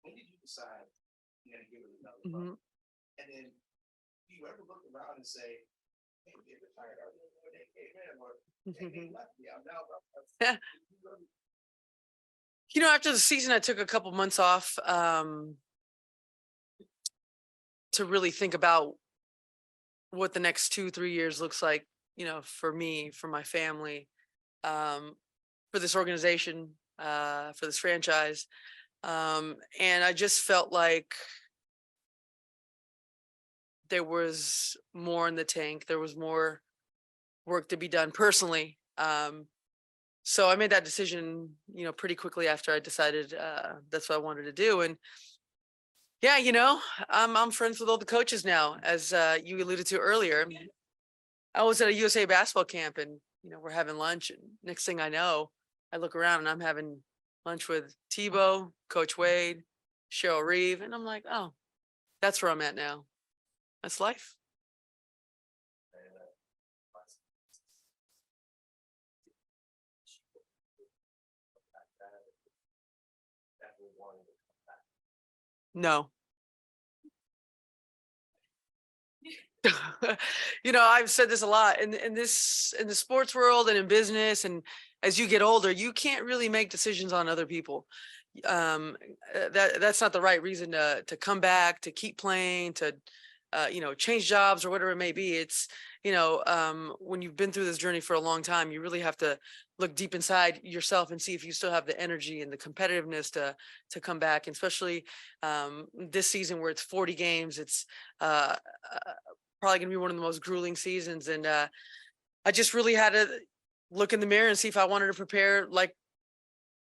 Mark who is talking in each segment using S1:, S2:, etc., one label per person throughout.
S1: When did you decide you're going to give it another
S2: Mhm.
S1: And then do you ever look around and say, hey, they retired earlier when they came in, or they left me. I'm now
S2: Yeah. After the season, I took a couple months off to really think about what the next 2, 3 years looks like, for me, for my family, um, for this organization, for this franchise. And I just felt like there was more in the tank. There was more work to be done personally. So I made that decision, pretty quickly after I decided that's what I wanted to do. And yeah, I'm friends with all the coaches now, as you alluded to earlier. I was at a USA basketball camp, and we're having lunch, and next thing I know, I look around and I'm having lunch with Tebow, Coach Wade, Cheryl Reeve, and I'm like, oh, that's where I'm at now. That's life. No. I've said this a lot in the sports world and in business, and as you get older, you can't really make decisions on other people. That's not the right reason to come back, to keep playing, to change jobs or whatever it may be. It's when you've been through this journey for a long time, you really have to look deep inside yourself and see if you still have the energy and the competitiveness to come back. And especially this season where it's 40 games, it's probably going to be one of the most grueling seasons. And I just really had to look in the mirror and see if I wanted to prepare like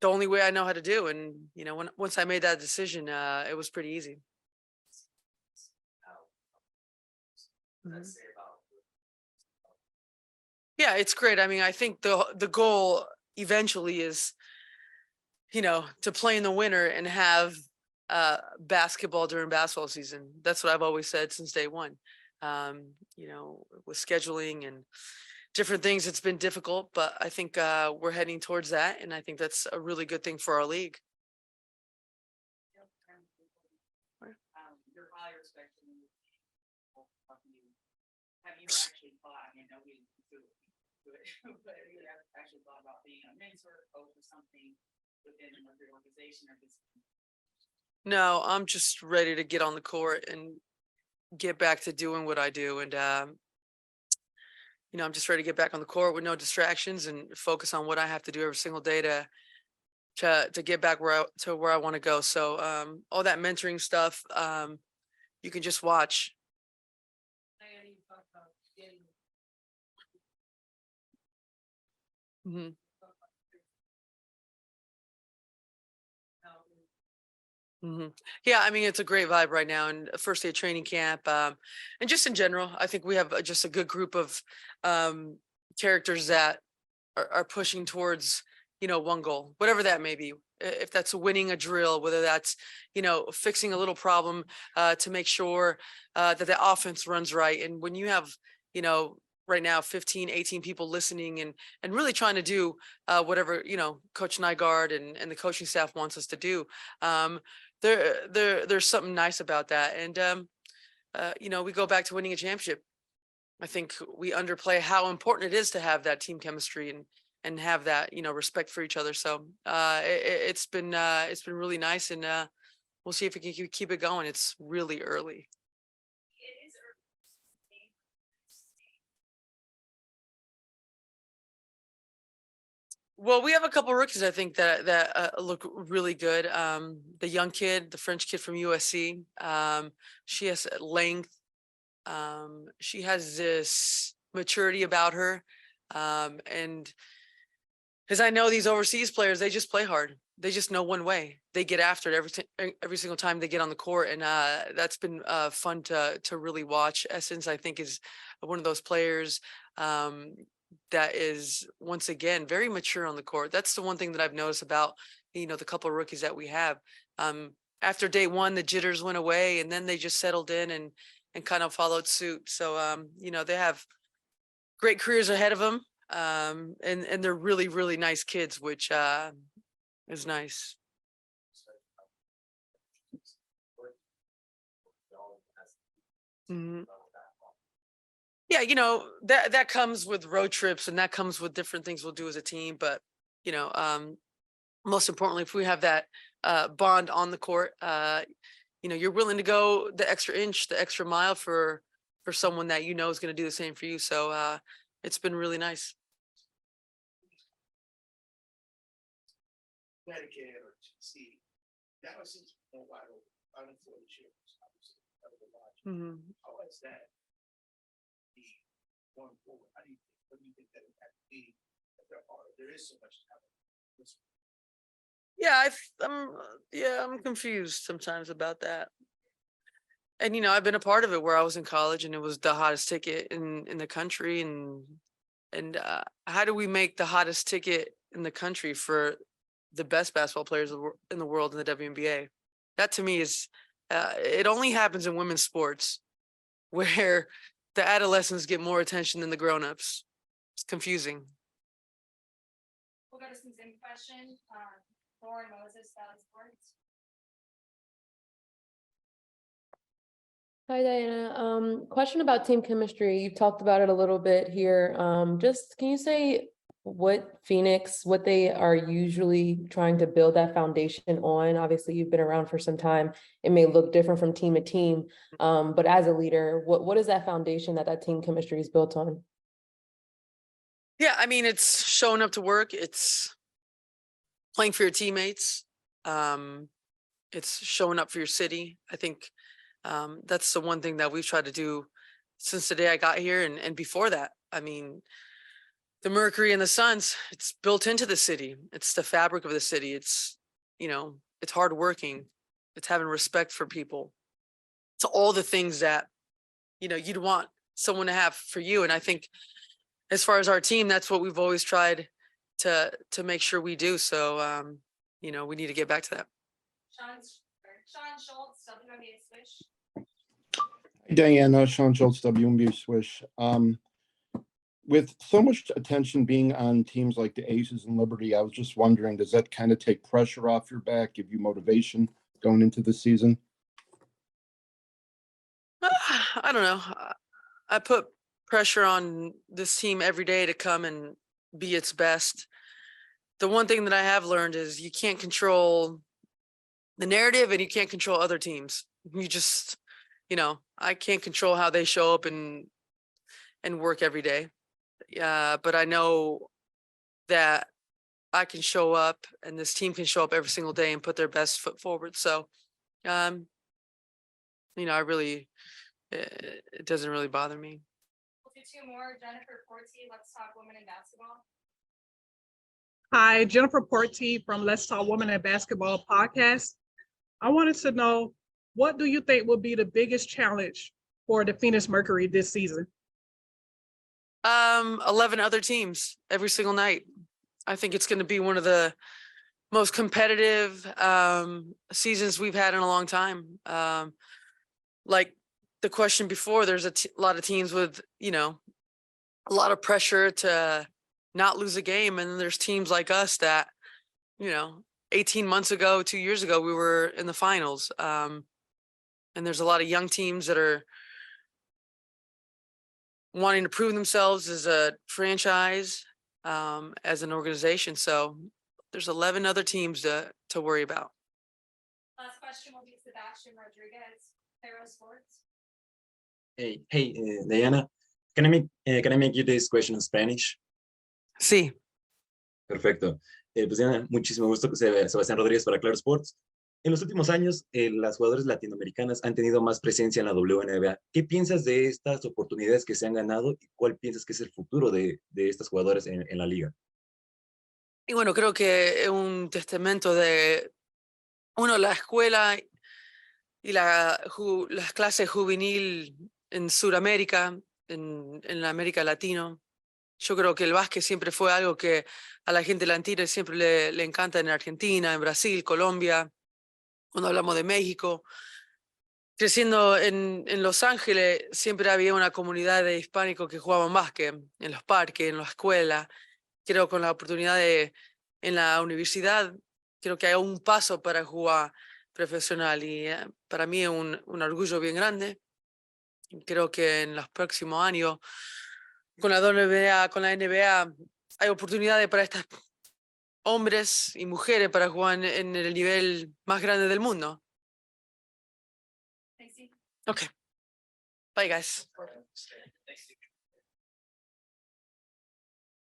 S2: the only way I know how to do. And, once I made that decision, it was pretty easy. Mhm. Yeah, it's great. I mean, I think the goal eventually is, to play in the winter and have basketball during basketball season. That's what I've always said since day one. With scheduling and different things, it's been difficult, but I think we're heading towards that, and I think that's a really good thing for our league.
S3: Your higher spectrum have you actually thought, I mean, no, we didn't do it, but have you actually thought about being a mentor, coach, or something within the Mercury organization, or just?
S2: No, I'm just ready to get on the court and get back to doing what I do. And, I'm just ready to get back on the court with no distractions and focus on what I have to do every single day to get back to where I want to go. So all that mentoring stuff, you can just watch. Mm-hmm. Mm-hmm. Yeah, I mean, it's a great vibe right now, and first day of training camp, and just in general, I think we have just a good group of um, characters that are pushing towards, one goal, whatever that may be. If that's winning a drill, whether that's, fixing a little problem to make sure that the offense runs right. And when you have, right now 15, 18 people listening and really trying to do whatever, Coach Nygaard and the coaching staff wants us to do, there's something nice about that. And we go back to winning a championship. I think we underplay how important it is to have that team chemistry and have that, respect for each other. So it's been really nice, and we'll see if we can keep it going. It's really early.
S3: It is early.
S2: Well, we have a couple rookies, I think, that look really good. The young kid, the French kid from USC, she has length. She has this maturity about her. And because I know these overseas players, they just play hard. They just know one way. They get after it every single time they get on the court, and that's been fun to really watch. Essence, I think, is one of those players that is once again very mature on the court. That's the one thing that I've noticed about the couple of rookies that we have. After day one, the jitters went away, and then they just settled in and kind of followed suit. So they have great careers ahead of them, and they're really, really nice kids, which is nice. Mhm. Yeah, that comes with road trips and that comes with different things we'll do as a team. But, you know, most importantly, if we have that bond on the court, you're willing to go the extra inch, the extra mile for someone that you know is going to do the same for you. So it's been really nice.
S1: Medicaid or see, that was since a while, out of 40 years, obviously, out of the lodge.
S2: Mhm.
S1: How is that? The going forward, what do you think that would have to be? If there is so much talent.
S2: Yeah, I'm confused sometimes about that. And I've been a part of it where I was in college and it was the hottest ticket in the country, and how do we make the hottest ticket in the country for the best basketball players in the world in the WNBA? That to me is it only happens in women's sports where the adolescents get more attention than the grown-ups. It's confusing.
S4: We'll go to some Zoom questions. Lauren Moses, Valley Sports.
S5: Hi, Diana. Question about team chemistry. You've talked about it a little bit here. Just can you say what they are usually trying to build that foundation on? Obviously, you've been around for some time. It may look different from team to team, but as a leader, what is that foundation that team chemistry is built on?
S2: Yeah, I mean, it's showing up to work. It's playing for your teammates. It's showing up for your city. I think that's the one thing that we've tried to do since the day I got here and before that. I mean, the Mercury and the Suns, it's built into the city. It's the fabric of the city. It's hardworking. It's having respect for people. It's all the things that, you'd want someone to have for you. And I think as far as our team, that's what we've always tried to make sure we do. So, we need to get back to that.
S4: Sean Schultz, WNBA Swish.
S6: Diana, Sean Schultz, WNBA Swish. With so much attention being on teams like the Aces and Liberty, I was just wondering, does that kind of take pressure off your back, give you motivation going into the season?
S2: I don't know. I put pressure on this team every day to come and be its best. The one thing that I have learned is you can't control the narrative and you can't control other teams. You just, I can't control how they show up and work every day. But I know that I can show up and this team can show up every single day and put their best foot forward. So, I really, it doesn't really bother me.
S4: We'll do two more. Jennifer Porty, Let's Talk Women in Basketball.
S7: Hi, Jennifer Porty from Let's Talk Women in Basketball podcast. I wanted to know, what do you think will be the biggest challenge for the Phoenix Mercury this season?
S2: 11 other teams every single night. I think it's going to be one of the most competitive seasons we've had in a long time. Like the question before, there's a lot of teams with, a lot of pressure to not lose a game. And then there's teams like us that, 18 months ago, 2 years ago, we were in the finals. And there's a lot of young teams that are wanting to prove themselves as a franchise, as an organization. So there's 11 other teams to worry about.
S4: Last question will be Sebastian Rodriguez, Taurasi Sports.
S8: Hey, Diana, can I make you this question in Spanish?
S2: Sí.
S8: Perfecto. Pues Diana, muchísimo gusto, Sebastián Rodríguez para Claro Sports. En los últimos años, las jugadoras latinoamericanas han tenido más presencia en la WNBA. ¿Qué piensas de estas oportunidades que se han ganado y cuál piensas que es el futuro de estas jugadoras en la liga?
S2: Y bueno, creo que es un testamento de, la escuela y las clases juvenil en Sudamérica, en la América Latino. Yo creo que el básquet siempre fue algo que a la gente latina siempre le encanta en Argentina, en Brasil, Colombia, cuando hablamos de México. Creciendo en Los Ángeles, siempre había una comunidad de hispánicos que jugaban básquet en los parques, en la escuela. Creo con la oportunidad en la universidad, creo que hay un paso para jugar profesional y para mí es un orgullo bien grande. Creo que en los próximos años, con la WNBA, con la NBA, hay oportunidades para estos hombres y mujeres para jugar en el nivel más grande del mundo.
S4: Thanks, Steve.
S2: Okay. Bye, guys.
S1: Thanks.